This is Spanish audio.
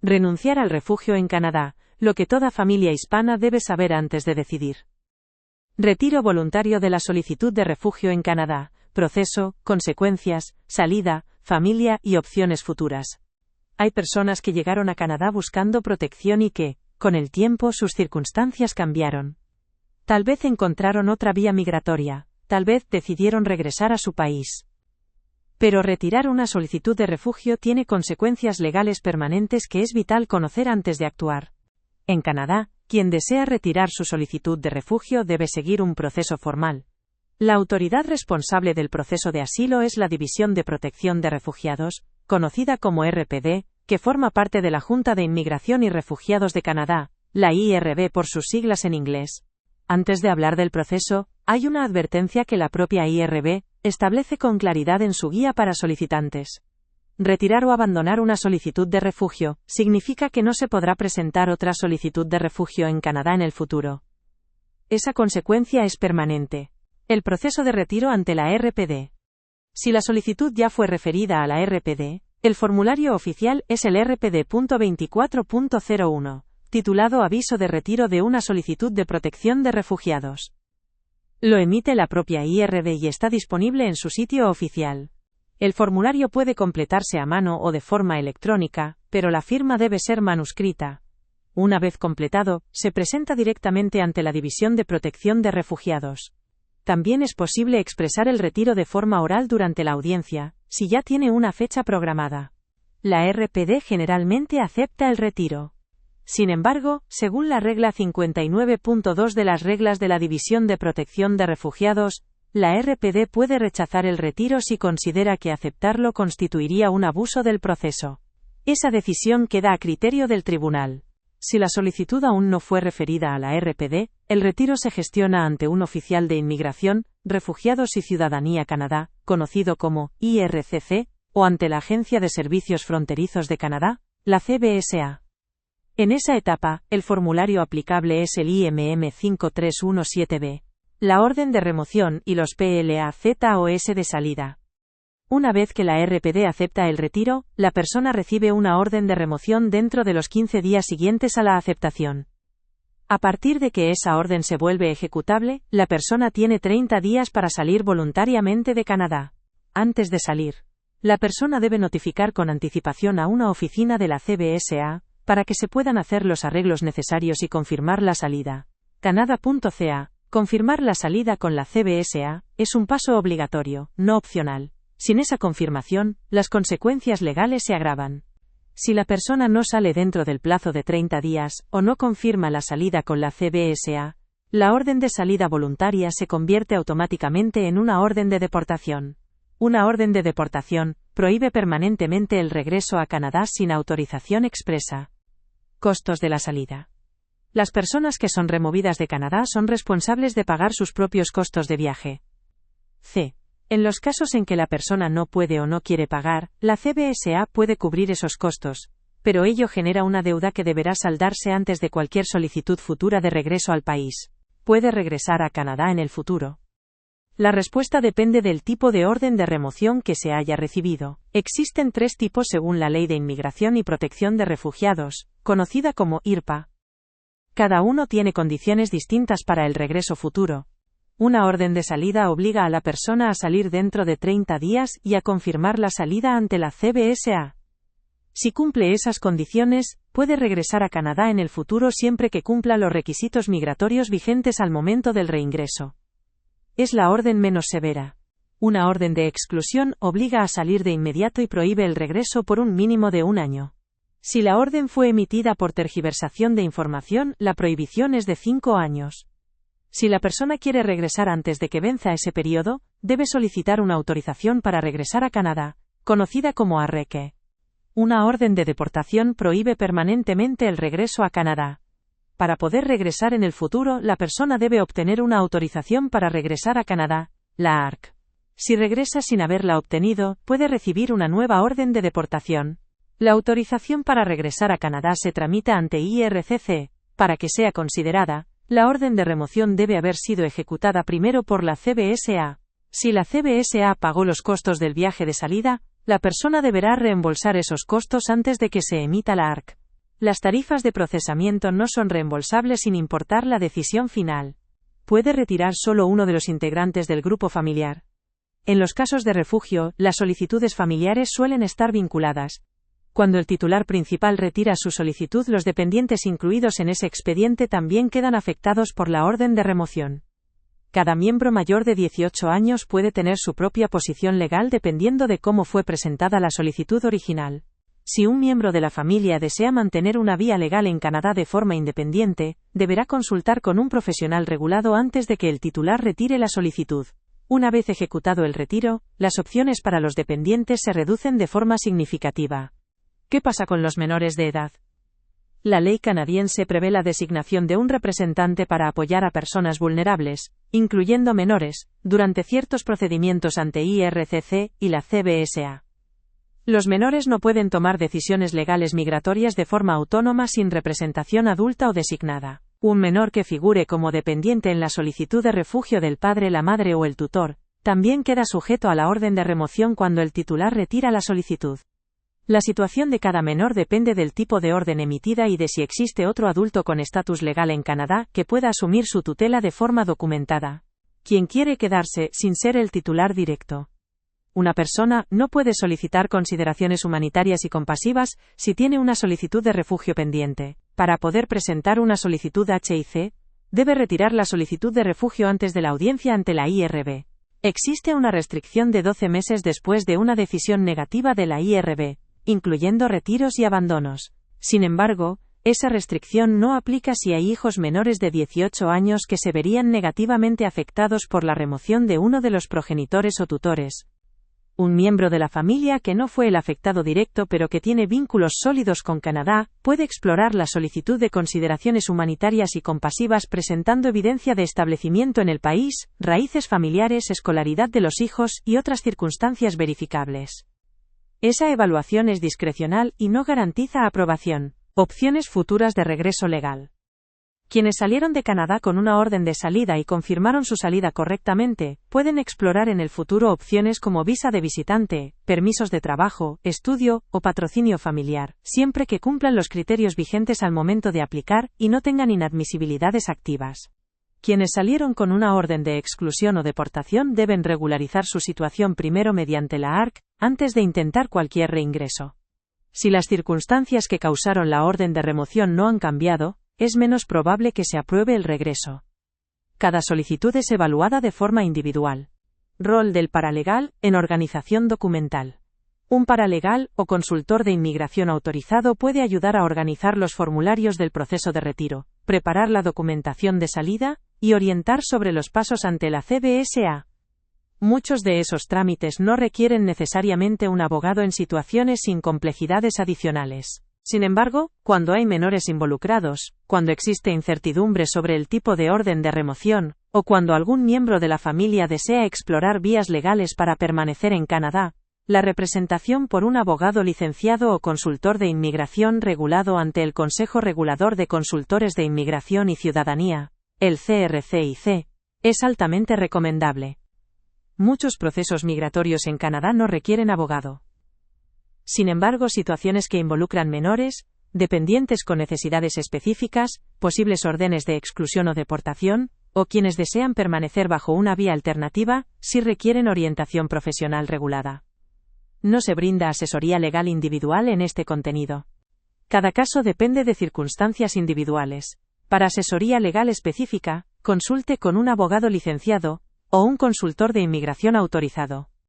Renunciar al refugio en Canadá, lo que toda familia hispana debe saber antes de decidir. Retiro voluntario de la solicitud de refugio en Canadá, proceso, consecuencias, salida, familia y opciones futuras. Hay personas que llegaron a Canadá buscando protección y que, con el tiempo, sus circunstancias cambiaron. Tal vez encontraron otra vía migratoria, tal vez decidieron regresar a su país. Pero retirar una solicitud de refugio tiene consecuencias legales permanentes que es vital conocer antes de actuar. En Canadá, quien desea retirar su solicitud de refugio debe seguir un proceso formal. La autoridad responsable del proceso de asilo es la División de Protección de Refugiados, conocida como RPD, que forma parte de la Junta de Inmigración y Refugiados de Canadá, la IRB por sus siglas en inglés. Antes de hablar del proceso, hay una advertencia que la propia IRB establece con claridad en su guía para solicitantes. Retirar o abandonar una solicitud de refugio significa que no se podrá presentar otra solicitud de refugio en Canadá en el futuro. Esa consecuencia es permanente. El proceso de retiro ante la RPD. Si la solicitud ya fue referida a la RPD, el formulario oficial es el RPD.24.01, titulado Aviso de retiro de una solicitud de protección de refugiados. Lo emite la propia IRB y está disponible en su sitio oficial. El formulario puede completarse a mano o de forma electrónica, pero la firma debe ser manuscrita. Una vez completado, se presenta directamente ante la División de Protección de Refugiados. También es posible expresar el retiro de forma oral durante la audiencia, si ya tiene una fecha programada. La RPD generalmente acepta el retiro. Sin embargo, según la regla 59.2 de las reglas de la División de Protección de Refugiados, la RPD puede rechazar el retiro si considera que aceptarlo constituiría un abuso del proceso. Esa decisión queda a criterio del tribunal. Si la solicitud aún no fue referida a la RPD, el retiro se gestiona ante un oficial de Inmigración, Refugiados y Ciudadanía Canadá, conocido como IRCC, o ante la Agencia de Servicios Fronterizos de Canadá, la CBSA. En esa etapa, el formulario aplicable es el IMM 5317B. La orden de remoción y los PLAZOS de salida. Una vez que la RPD acepta el retiro, la persona recibe una orden de remoción dentro de los 15 días siguientes a la aceptación. A partir de que esa orden se vuelve ejecutable, la persona tiene 30 días para salir voluntariamente de Canadá. Antes de salir, la persona debe notificar con anticipación a una oficina de la CBSA, para que se puedan hacer los arreglos necesarios y confirmar la salida. Canada.ca. Confirmar la salida con la CBSA es un paso obligatorio, no opcional. Sin esa confirmación, las consecuencias legales se agravan. Si la persona no sale dentro del plazo de 30 días, o no confirma la salida con la CBSA, la orden de salida voluntaria se convierte automáticamente en una orden de deportación. Una orden de deportación prohíbe permanentemente el regreso a Canadá sin autorización expresa. Costos de la salida. Las personas que son removidas de Canadá son responsables de pagar sus propios costos de viaje. C. En los casos en que la persona no puede o no quiere pagar, la CBSA puede cubrir esos costos, pero ello genera una deuda que deberá saldarse antes de cualquier solicitud futura de regreso al país. Puede regresar a Canadá en el futuro. La respuesta depende del tipo de orden de remoción que se haya recibido. Existen 3 tipos según la Ley de Inmigración y Protección de Refugiados, conocida como IRPA. Cada uno tiene condiciones distintas para el regreso futuro. Una orden de salida obliga a la persona a salir dentro de 30 días y a confirmar la salida ante la CBSA. Si cumple esas condiciones, puede regresar a Canadá en el futuro siempre que cumpla los requisitos migratorios vigentes al momento del reingreso. Es la orden menos severa. Una orden de exclusión obliga a salir de inmediato y prohíbe el regreso por un mínimo de 1 año. Si la orden fue emitida por tergiversación de información, la prohibición es de 5 años. Si la persona quiere regresar antes de que venza ese periodo, debe solicitar una autorización para regresar a Canadá, conocida como arreque. Una orden de deportación prohíbe permanentemente el regreso a Canadá. Para poder regresar en el futuro, la persona debe obtener una autorización para regresar a Canadá, la ARC. Si regresa sin haberla obtenido, puede recibir una nueva orden de deportación. La autorización para regresar a Canadá se tramita ante IRCC. Para que sea considerada, la orden de remoción debe haber sido ejecutada primero por la CBSA. Si la CBSA pagó los costos del viaje de salida, la persona deberá reembolsar esos costos antes de que se emita la ARC. Las tarifas de procesamiento no son reembolsables sin importar la decisión final. Puede retirar solo uno de los integrantes del grupo familiar. En los casos de refugio, las solicitudes familiares suelen estar vinculadas. Cuando el titular principal retira su solicitud, los dependientes incluidos en ese expediente también quedan afectados por la orden de remoción. Cada miembro mayor de 18 años puede tener su propia posición legal dependiendo de cómo fue presentada la solicitud original. Si un miembro de la familia desea mantener una vía legal en Canadá de forma independiente, deberá consultar con un profesional regulado antes de que el titular retire la solicitud. Una vez ejecutado el retiro, las opciones para los dependientes se reducen de forma significativa. ¿Qué pasa con los menores de edad? La ley canadiense prevé la designación de un representante para apoyar a personas vulnerables, incluyendo menores, durante ciertos procedimientos ante IRCC y la CBSA. Los menores no pueden tomar decisiones legales migratorias de forma autónoma sin representación adulta o designada. Un menor que figure como dependiente en la solicitud de refugio del padre, la madre o el tutor, también queda sujeto a la orden de remoción cuando el titular retira la solicitud. La situación de cada menor depende del tipo de orden emitida y de si existe otro adulto con estatus legal en Canadá que pueda asumir su tutela de forma documentada. ¿Quién quiere quedarse sin ser el titular directo? Una persona no puede solicitar consideraciones humanitarias y compasivas si tiene una solicitud de refugio pendiente. Para poder presentar una solicitud HIC, debe retirar la solicitud de refugio antes de la audiencia ante la IRB. Existe una restricción de 12 meses después de una decisión negativa de la IRB, incluyendo retiros y abandonos. Sin embargo, esa restricción no aplica si hay hijos menores de 18 años que se verían negativamente afectados por la remoción de uno de los progenitores o tutores. Un miembro de la familia que no fue el afectado directo pero que tiene vínculos sólidos con Canadá, puede explorar la solicitud de consideraciones humanitarias y compasivas presentando evidencia de establecimiento en el país, raíces familiares, escolaridad de los hijos y otras circunstancias verificables. Esa evaluación es discrecional y no garantiza aprobación. Opciones futuras de regreso legal. Quienes salieron de Canadá con una orden de salida y confirmaron su salida correctamente, pueden explorar en el futuro opciones como visa de visitante, permisos de trabajo, estudio o patrocinio familiar, siempre que cumplan los criterios vigentes al momento de aplicar y no tengan inadmisibilidades activas. Quienes salieron con una orden de exclusión o deportación deben regularizar su situación primero mediante la ARC, antes de intentar cualquier reingreso. Si las circunstancias que causaron la orden de remoción no han cambiado, es menos probable que se apruebe el regreso. Cada solicitud es evaluada de forma individual. Rol del paralegal en organización documental. Un paralegal o consultor de inmigración autorizado puede ayudar a organizar los formularios del proceso de retiro, preparar la documentación de salida y orientar sobre los pasos ante la CBSA. Muchos de esos trámites no requieren necesariamente un abogado en situaciones sin complejidades adicionales. Sin embargo, cuando hay menores involucrados, cuando existe incertidumbre sobre el tipo de orden de remoción, o cuando algún miembro de la familia desea explorar vías legales para permanecer en Canadá, la representación por un abogado licenciado o consultor de inmigración regulado ante el Consejo Regulador de Consultores de Inmigración y Ciudadanía, el CRCIC, es altamente recomendable. Muchos procesos migratorios en Canadá no requieren abogado. Sin embargo, situaciones que involucran menores, dependientes con necesidades específicas, posibles órdenes de exclusión o deportación, o quienes desean permanecer bajo una vía alternativa, sí requieren orientación profesional regulada. No se brinda asesoría legal individual en este contenido. Cada caso depende de circunstancias individuales. Para asesoría legal específica, consulte con un abogado licenciado o un consultor de inmigración autorizado.